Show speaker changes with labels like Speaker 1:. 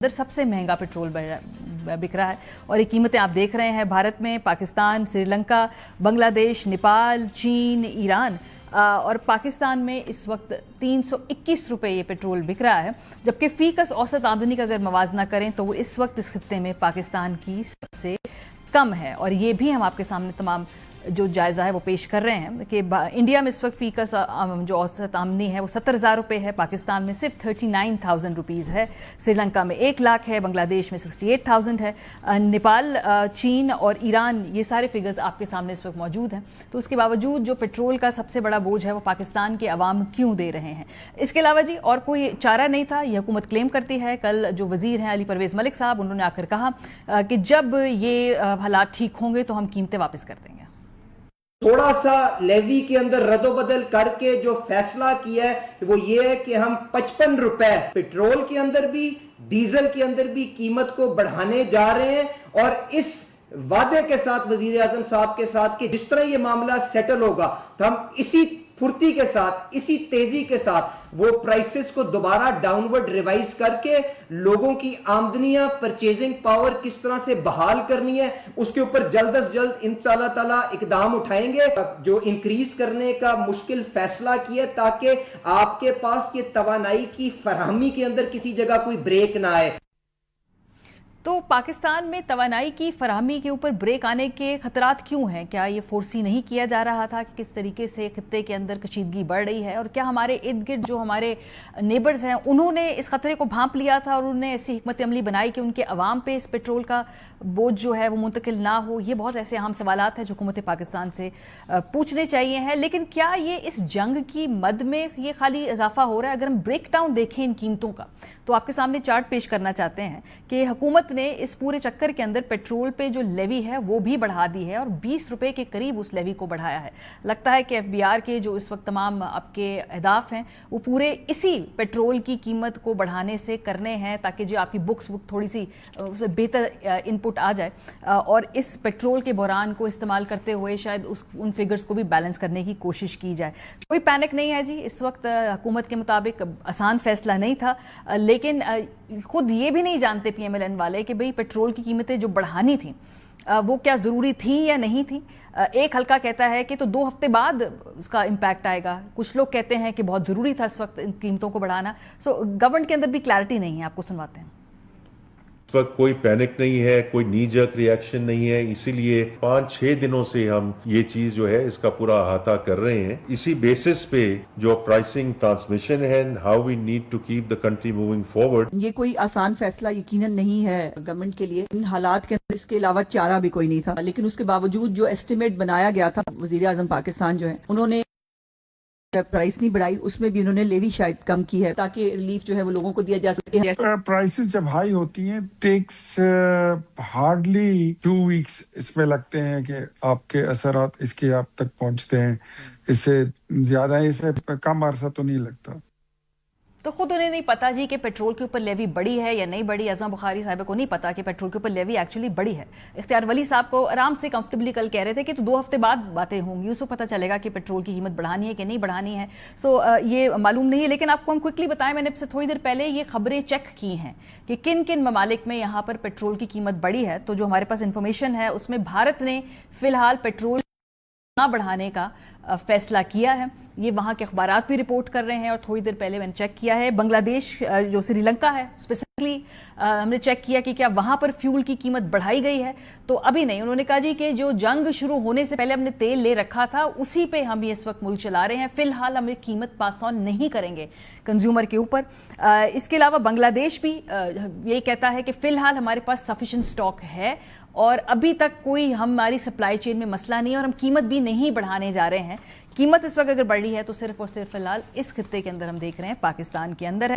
Speaker 1: अंदर सबसे महंगा पेट्रोल बिक रहा है और ये कीमतें आप देख रहे हैं भारत में, पाकिस्तान, श्रीलंका, बांग्लादेश, नेपाल, चीन, ईरान और पाकिस्तान में इस वक्त 321 रुपये ये पेट्रोल बिक रहा है, जबकि फीकस औसत आमदनी का अगर मवाजना करें तो वो इस वक्त इस खित्ते में पाकिस्तान की सबसे कम है। और ये भी हम आपके सामने तमाम जो जायज़ा है वो पेश कर रहे हैं कि इंडिया में इस वक्त फीकस जो औसत आमदनी है वो 70,000 रुपये है, पाकिस्तान में सिर्फ 39,000 रुपीज़ है, श्रीलंका में 1 लाख है, बांग्लादेश में 68,000 है, नेपाल, चीन और ईरान, ये सारे फिगर्स आपके सामने इस वक्त मौजूद हैं। तो उसके बावजूद जो पेट्रोल का सबसे बड़ा बोझ है वो पाकिस्तान के अवाम क्यों दे रहे हैं? इसके अलावा जी और कोई चारा नहीं था, ये हुकूमत क्लेम करती है। कल जो वज़ीर हैं अली परवेज़ मलिक साहब, उन्होंने आकर कहा कि जब ये हालात ठीक होंगे तो हम कीमतें वापस कर देंगे।
Speaker 2: थोड़ा सा लेवी के अंदर रद्दोबदल करके जो फैसला किया है वो ये है कि हम 55 रुपए पेट्रोल के अंदर भी डीजल के अंदर भी कीमत को बढ़ाने जा रहे हैं। और इस वादे के साथ वजीर आजम साहब के साथ कि जिस तरह ये मामला सेटल होगा तो हम इसी फुर्ती के साथ, इसी तेजी के साथ वो प्राइसेस को दोबारा डाउनवर्ड रिवाइज करके लोगों की आमदनियां, परचेजिंग पावर किस तरह से बहाल करनी है उसके ऊपर जल्द से जल्द इंशाअल्लाह ताला इकदाम उठाएंगे। जो इंक्रीज करने का मुश्किल फैसला किया ताकि आपके पास ये तवानाई की फराहमी के अंदर किसी जगह कोई ब्रेक ना आए।
Speaker 1: तो पाकिस्तान में तवानाई की फराहमी के ऊपर ब्रेक आने के खतरात क्यों हैं? क्या ये फोर्सी नहीं किया जा रहा था कि किस तरीके से खित्ते के अंदर कशीदगी बढ़ रही है? और क्या हमारे इर्द गिर्द जो हमारे नेबर्स हैं उन्होंने इस खतरे को भांप लिया था और उन्होंने ऐसी हिकमत अमली बनाई कि उनके अवाम पे इस पेट्रोल का बोझ जो है वो मुंतकिल ना हो? ये बहुत ऐसे अहम सवालात हैं जो हुकूमत पाकिस्तान से पूछने चाहिए हैं। लेकिन क्या ये इस जंग की मद में ये खाली इजाफा हो रहा है? अगर हम ब्रेक डाउन देखें इन कीमतों का तो आपके सामने चार्ट पेश करना चाहते हैं कि हुकूमत ने इस पूरे चक्कर के अंदर पेट्रोल पे जो लेवी है वो भी बढ़ा दी है और 20 रुपए के करीब उस लेवी को बढ़ाया है। लगता है कि एफबीआर के जो इस वक्त तमाम आपके अहदाफ हैं वो पूरे इसी पेट्रोल की कीमत को बढ़ाने से करने हैं ताकि जो आपकी बुक्स थोड़ी सी उसमें बेहतर इनपुट आ जाए और इस पेट्रोल के बहरान को इस्तेमाल करते हुए शायद उन फिगर्स को भी बैलेंस करने की कोशिश की जाए। कोई पैनिक नहीं है जी, इस वक्त हुकूमत के मुताबिक आसान फैसला नहीं था, लेकिन खुद ये भी नहीं जानते पीएमएलएन वाले कि भाई पेट्रोल की कीमतें जो बढ़ानी थी वो क्या ज़रूरी थी या नहीं थी। एक हल्का कहता है कि तो 2 हफ्ते बाद उसका इम्पैक्ट आएगा, कुछ लोग कहते हैं कि बहुत ज़रूरी था इस वक्त इन कीमतों को बढ़ाना। सो गवर्नमेंट के अंदर भी क्लैरिटी नहीं है, आपको सुनवाते हैं।
Speaker 3: इस वक्त कोई पैनिक नहीं है, कोई नी जर्क रिएक्शन नहीं है, इसीलिए 5-6 दिनों से हम ये चीज जो है इसका पूरा अहाता कर रहे हैं। इसी बेसिस पे जो प्राइसिंग ट्रांसमिशन है, how we need to keep the country moving forward.
Speaker 4: ये कोई आसान फैसला यकीनन नहीं है गवर्नमेंट के लिए इन हालात के अंदर, इसके अलावा चारा भी कोई नहीं था। लेकिन उसके बावजूद जो एस्टिमेट बनाया गया था, वजीर आजम पाकिस्तान जो है उन्होंने प्राइस नहीं बढ़ाई, उसमें भी उन्होंने लेवी शायद कम की है ताकि रिलीफ जो है वो लोगों को दिया जा सके।
Speaker 5: प्राइसेस जब हाई होती हैं टेक्स हार्डली 2 वीक्स इसमें लगते हैं कि आपके असरात इसके आप तक पहुंचते हैं। इससे ज्यादा, इससे कम अरसा तो नहीं लगता।
Speaker 1: तो खुद उन्हें नहीं पता जी कि पेट्रोल के ऊपर लेवी बढ़ी है या नहीं बढ़ी। अज़मा बुखारी साहब को नहीं पता कि पेट्रोल के ऊपर लेवी एक्चुअली बढ़ी है। इख्तियार वली साहब को आराम से कंफर्टेबली कल कह रहे थे कि तो 2 हफ्ते बाद बातें होंगी, उसको पता चलेगा कि पेट्रोल की कीमत बढ़ानी है कि नहीं बढ़ानी है। सो ये मालूम नहीं है। लेकिन आपको हम क्विकली बताएं, मैंने आपसे थोड़ी देर पहले ये खबरें चेक की हैं कि किन किन ममालिक में यहाँ पर पेट्रोल की कीमत बढ़ी है। तो जो हमारे पास इंफॉर्मेशन है उसमें भारत ने फिलहाल पेट्रोल ना बढ़ाने का फैसला किया है। ये वहाँ के अखबारात भी रिपोर्ट कर रहे हैं और थोड़ी देर पहले मैंने चेक किया है बांग्लादेश, जो श्रीलंका है स्पेसिफिकली, हमने चेक किया कि क्या वहाँ पर फ्यूल की कीमत बढ़ाई गई है। तो अभी नहीं, उन्होंने कहा जी कि जो जंग शुरू होने से पहले हमने तेल ले रखा था उसी पे हम इस वक्त मुल्क चला रहे हैं। फिलहाल हम कीमत पास ऑन नहीं करेंगे कंज्यूमर के ऊपर। इसके अलावा बांग्लादेश भी यही कहता है कि फिलहाल हमारे पास सफिशिएंट स्टॉक है और अभी तक कोई हमारी सप्लाई चेन में मसला नहीं है और हम कीमत भी नहीं बढ़ाने जा रहे हैं। कीमत इस वक्त अगर बढ़ रही है तो सिर्फ और सिर्फ फिलहाल इस खित्ते के अंदर हम देख रहे हैं पाकिस्तान के अंदर है।